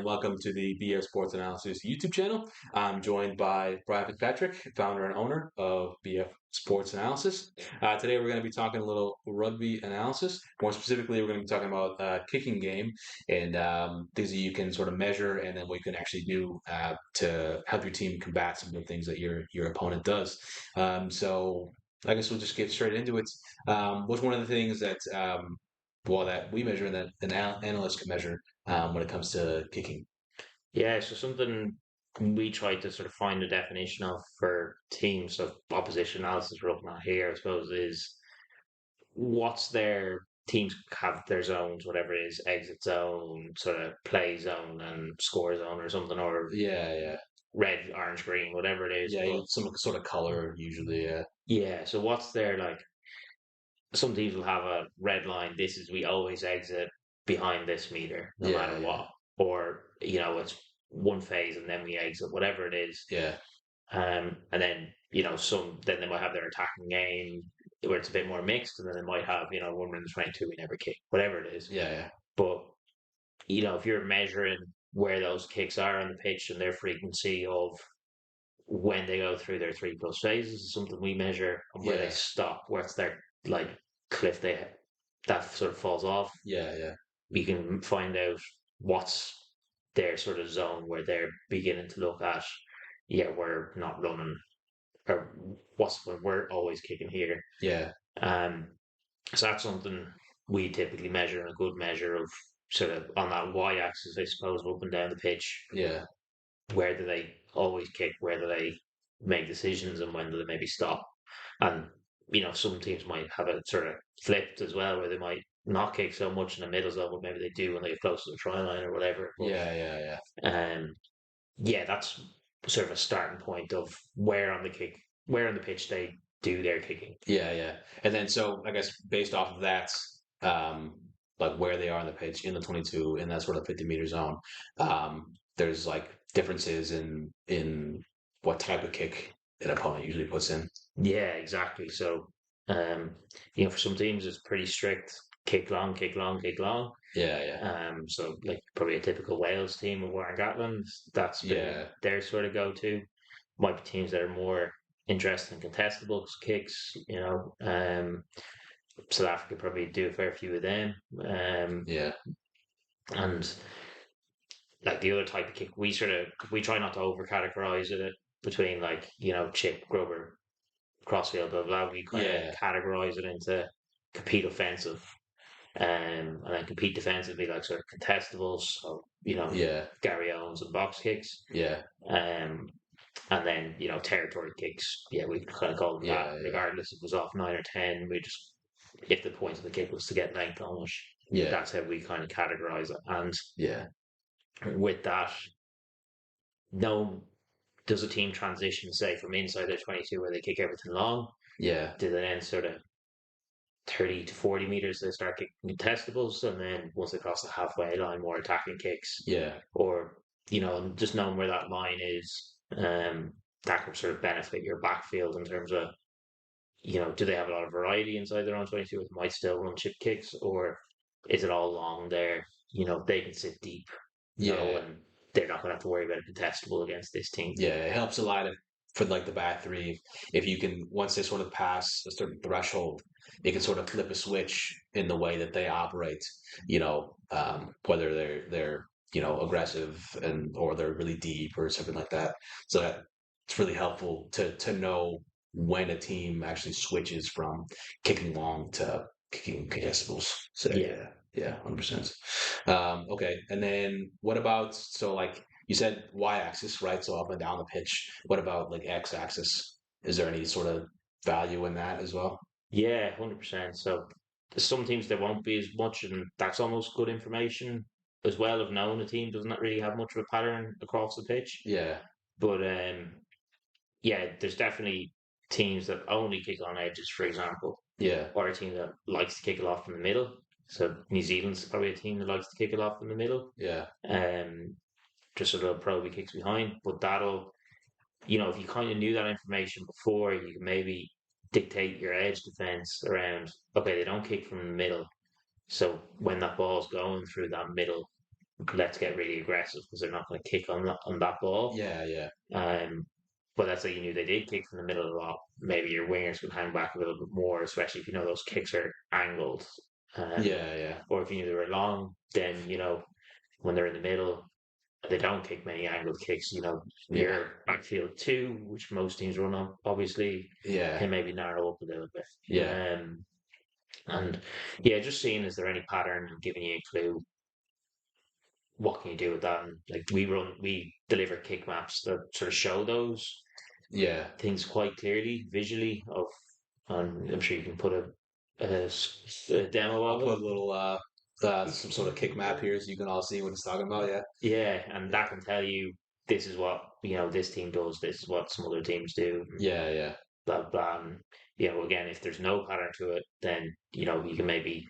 and welcome to the BF Sports Analysis YouTube channel. I'm joined by Brian Fitzpatrick, founder and owner of BF Sports Analysis. Today we're going to be talking a little rugby analysis. More specifically, we're going to be talking about kicking game and things that you can sort of measure, and then what you can actually do to help your team combat some of the things that your opponent does. So I guess we'll just get straight into it. What's one of the things that that we measure and that an analyst can measure when it comes to kicking? Yeah, so something we try to sort of find a definition of for teams of opposition analysis we're looking at here, I suppose, is what's their teams have their zones, whatever it is, exit zone, sort of play zone and score zone or something, or Yeah, yeah, red, orange, green, whatever it is. yeah. But Some sort of color usually. Yeah, yeah, so what's their like some teams will have a red line, this is we always exit behind this meter, no yeah, matter yeah, what. Or, it's one phase and then we exit, whatever it is. yeah, And then, then they might have their attacking game where it's a bit more mixed, and then they might have, one run 22, we never kick, whatever it is. yeah, yeah, But, if you're measuring where those kicks are on the pitch and their frequency of when they go through their three plus phases is something we measure, and where they yeah, stop, where it's their like cliff that sort of falls off. yeah, yeah, You can find out what's their sort of zone where they're beginning to look at, yeah, we're not running, or what's when we're always kicking here. yeah, Um, so that's something we typically measure, and a good measure of sort of on that y-axis, I suppose, up and down the pitch. yeah, Where do they always kick? Where do they make decisions, and when do they maybe stop? And some teams might have it sort of flipped as well, where they might not kick so much in the middle zone, but maybe they do when they get close to the try line or whatever. But yeah, yeah, yeah. um, yeah, that's sort of a starting point of where on the pitch they do their kicking. Yeah, yeah. And then so I guess based off of that, um, like where they are on the pitch in the 22 in that sort of 50-meter zone, there's like differences in what type of kick an opponent usually puts in. Yeah, exactly. So, um, for some teams it's pretty strict: kick long, kick long, kick long. Yeah, yeah, So like probably a typical Wales team of Warren Gatland, that's been yeah, their sort of go-to. Might be teams that are more interested in contestable kicks, South Africa probably do a fair few of them. yeah, And like the other type of kick, we try not to over categorize it between like, chip, grubber, crossfield, blah blah. We kind of yeah, categorize it into compete offensive, and then compete defensively, like sort of contestables. So, yeah, Gary Owens and box kicks. yeah, Um, and then, territory kicks. Yeah, we kind of call them that, yeah, yeah, regardless if it was off 9 or 10. We just, if the point of the kick was to get length on it, yeah, that's how we kind of categorize it. And yeah, with that, no, does a team transition, say, from inside their 22 where they kick everything long? yeah, Do they then sort of 30 to 40 meters, they start kicking contestables, and then once they cross the halfway line, more attacking kicks, yeah, or just knowing where that line is, that can sort of benefit your backfield in terms of, do they have a lot of variety inside their own 22 that might still run chip kicks, or is it all long there? They can sit deep, yeah. and they're not going to have to worry about a contestable against this team. Yeah, it helps a lot for like the back three. If you can, once they sort of pass a certain threshold, it can sort of flip a switch in the way that they operate. Whether they're aggressive and or they're really deep or something like that. So that it's really helpful to know when a team actually switches from kicking long to kicking contestables. So Yeah. yeah, yeah, 100%. Okay, and then what about so like you said y-axis, right? So up and down the pitch. What about like x-axis? Is there any sort of value in that as well? Yeah, 100%. So there's some teams there won't be as much, and that's almost good information as well of knowing a team does not really have much of a pattern across the pitch. Yeah, But yeah, there's definitely teams that only kick on edges, for example, yeah, or a team that likes to kick it off in the middle. So New Zealand's probably a team that likes to kick it off in the middle. yeah, Um, just so they'll probably kicks behind. But that'll, if you kind of knew that information before, you can maybe dictate your edge defense around, okay, they don't kick from the middle. So when that ball's going through that middle let's get really aggressive because they're not going to kick on that ball. Yeah, yeah, Um, but let's say you knew they did kick from the middle of the lot, maybe your wingers would hang back a little bit more, especially if you know those kicks are angled. Um, yeah, yeah, or if you knew they were long, then when they're in the middle, they don't kick many angled kicks. yeah, Your backfield two, which most teams run on, obviously, yeah, can maybe narrow up a little bit. yeah, And yeah, just seeing is there any pattern and giving you a clue what can you do with that? And like we deliver kick maps that sort of show those yeah. things quite clearly visually and I'm sure you can put a demo I'll of put it. a little some sort of kick map here so you can all see what it's talking about. Yeah, Yeah, and yeah, that can tell you this is what this team does, this is what some other teams do, yeah, yeah, blah blah. And, again, if there's no pattern to it, then you can maybe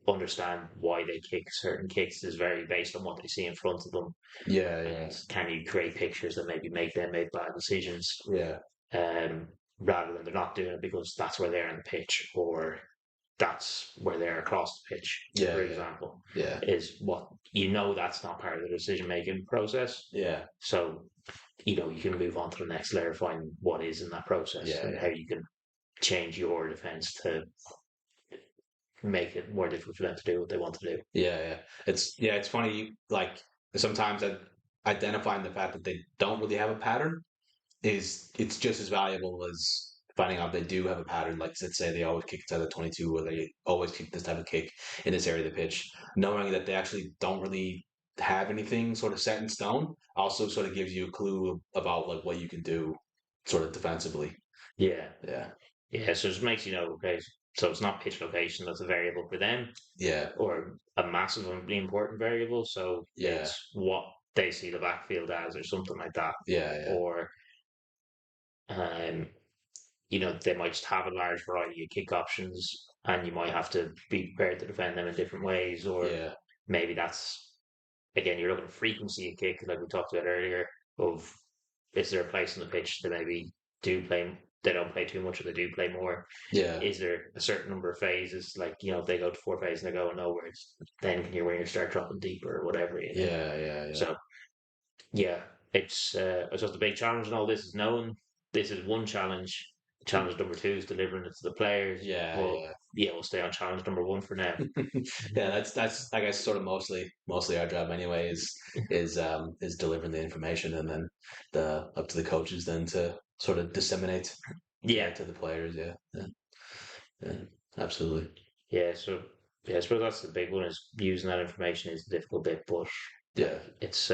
understand why they kick certain kicks is very based on what they see in front of them, yeah, yeah, and can you create pictures that maybe make them make bad decisions, yeah, um, rather than they're not doing it because that's where they're on the pitch or that's where they're across the pitch, yeah, for yeah, example, yeah, is what that's not part of the decision making process. yeah, So you can move on to the next layer, find what is in that process yeah, and how yeah, you can change your defense to make it more difficult for them to do what they want to do. yeah, yeah. It's funny. Like sometimes identifying the fact that they don't really have a pattern is it's just as valuable as finding out they do have a pattern. Like let's say they always kick inside the 22, or they always kick this type of kick in this area of the pitch. Knowing that they actually don't really have anything sort of set in stone also sort of gives you a clue about like what you can do sort of defensively. Yeah, Yeah, yeah. So it just makes okay. So it's not pitch location that's a variable for them, yeah, or a massively important variable. So yeah, it's what they see the backfield as, or something like that, yeah, yeah, or um, they might just have a large variety of kick options, and you might have to be prepared to defend them in different ways, or yeah, maybe that's again you're looking at frequency of kick, like we talked about earlier. Of is there a place on the pitch that maybe do play? They don't play too much, or they do play more. yeah, Is there a certain number of phases? Like if they go to four phases and they're going nowhere, then can your winger start dropping deeper or whatever. yeah, yeah, yeah, So yeah, it's just a big challenge, and all this is known. This is one challenge. Challenge number two is delivering it to the players. yeah, But yeah. yeah, we'll stay on challenge number one for now. Yeah, that's I guess sort of mostly our job anyway is delivering the information, and then the up to the coaches then to sort of disseminate Yeah, to the players. Yeah, yeah, yeah, absolutely. yeah. So yeah, I suppose that's the big one. Is using that information is the difficult bit, but Yeah, it's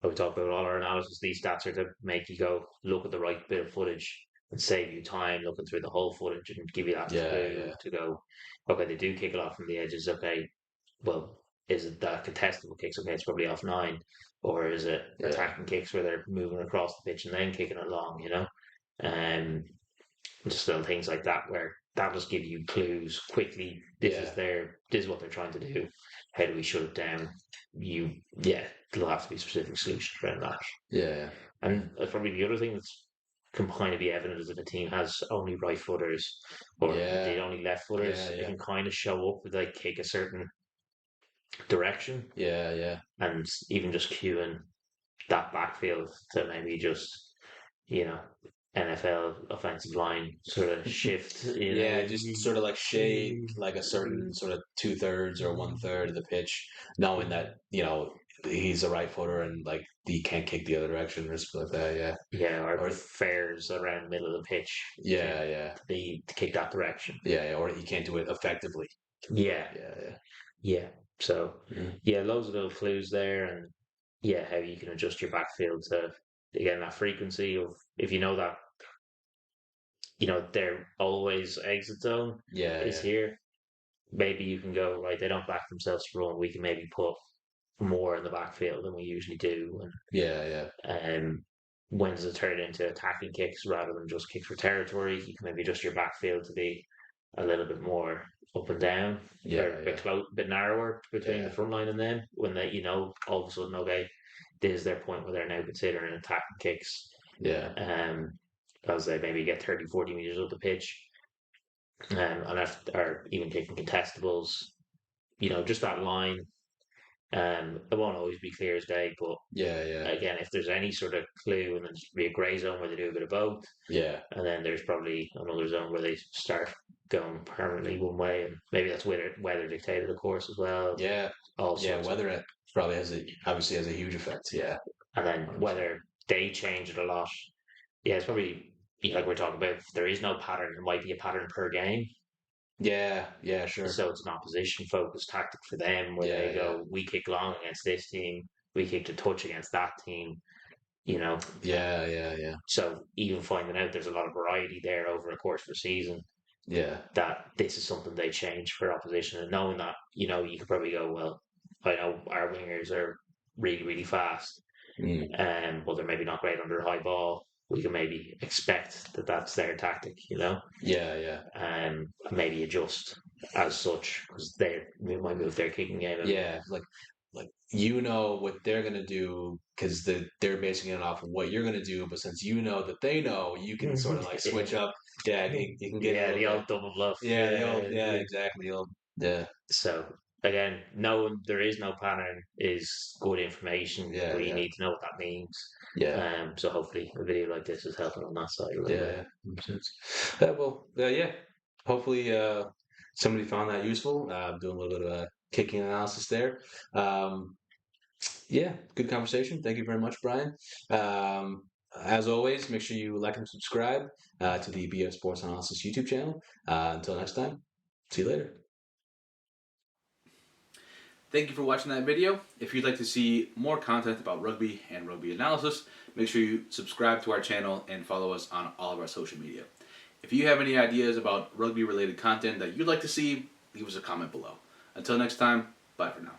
we talk about all our analysis. These stats are to make you go look at the right bit of footage and save you time looking through the whole footage and give you that yeah, clue yeah, to go, okay, they do kick it off from the edges. Okay, well, is it that contestable kicks? Okay, it's probably off nine, or is it yeah, attacking kicks where they're moving across the pitch and then kicking it long? Um, just little things like that where that'll just give you clues quickly. yeah, This is what they're trying to do. How do we shut it down? Yeah, there'll have to be specific solutions around that. yeah, And probably the other thing that's can kind of be evident is if a team has only right footers or yeah, indeed only left yeah, footers, it yeah, can kind of show up with like kick a certain direction yeah, yeah, and even just cueing that backfield to maybe just, you know, NFL offensive line sort of shift, yeah. Just sort of like shake like a certain sort of 2/3 or 1/3 of the pitch, knowing that he's a right footer and like he can't kick the other direction or something like that. Yeah, Yeah, or or prefers around the middle of the pitch yeah, yeah, to kick that direction. yeah, yeah, or he can't do it effectively. Yeah, Yeah, yeah, yeah. So yeah, yeah, loads of little clues there, and yeah, how you can adjust your backfield to again that frequency of if you know that their always exit zone yeah, is yeah, here. Maybe you can go right. They don't back themselves to run. We can maybe put more in the backfield than we usually do, yeah, yeah, and when does it turn into attacking kicks rather than just kicks for territory? You can maybe adjust your backfield to be a little bit more up and down, or yeah, yeah, a bit narrower between the yeah, front line and them. When they, all of a sudden, okay, this is their point where they're now considering attacking kicks, yeah, um, because they maybe get 30, 40 meters up the pitch, or even kicking contestables. Just that line. It won't always be clear as day, but Yeah, yeah, again, if there's any sort of clue, and then there's be a grey zone where they do a bit of both, yeah, and then there's probably another zone where they start going permanently one way, and maybe that's weather dictated, of course, as well. yeah, All yeah. sorts of, Weather it probably has a obviously has a huge effect. Yeah, and then 100%. whether they change it a lot. Yeah, it's probably like we're talking about. If there is no pattern, there might be a pattern per game. Yeah, yeah, sure. So it's an opposition focused tactic for them where Yeah, they yeah, go, we kick long against this team, we kick to touch against that team, you know. yeah, yeah, yeah, So even finding out there's a lot of variety there over a course of a season, yeah. that this is something they change for opposition, and knowing that, you could probably go, well, I know our wingers are really, really fast, Mm. but they're maybe not great under a high ball. We can maybe expect that that's their tactic, Yeah, yeah, maybe adjust as such because they might move their kicking game a bit. yeah. Like you know what they're gonna do because they're basing it off of what you're gonna do. But since you know that they know, you can sort of like switch up. Yeah, you can get a Yeah, little the bit. old double bluff. Yeah, the old. Yeah, Yeah, yeah. exactly. The old. Yeah, So again, knowing there is no pattern is good information, yeah, but you yeah, need to know what that means. yeah. So hopefully a video like this is helping on that side a little Yeah, bit. yeah, 100%. Well, yeah. Hopefully, somebody found that useful. Doing a little bit of a kicking analysis there. Um, yeah, good conversation. Thank you very much, Brian. Um, as always, make sure you like and subscribe to the BF Sports Analysis YouTube channel. Until next time, see you later. Thank you for watching that video. If you'd like to see more content about rugby and rugby analysis, make sure you subscribe to our channel and follow us on all of our social media. If you have any ideas about rugby related content that you'd like to see, leave us a comment below. Until next time, bye for now.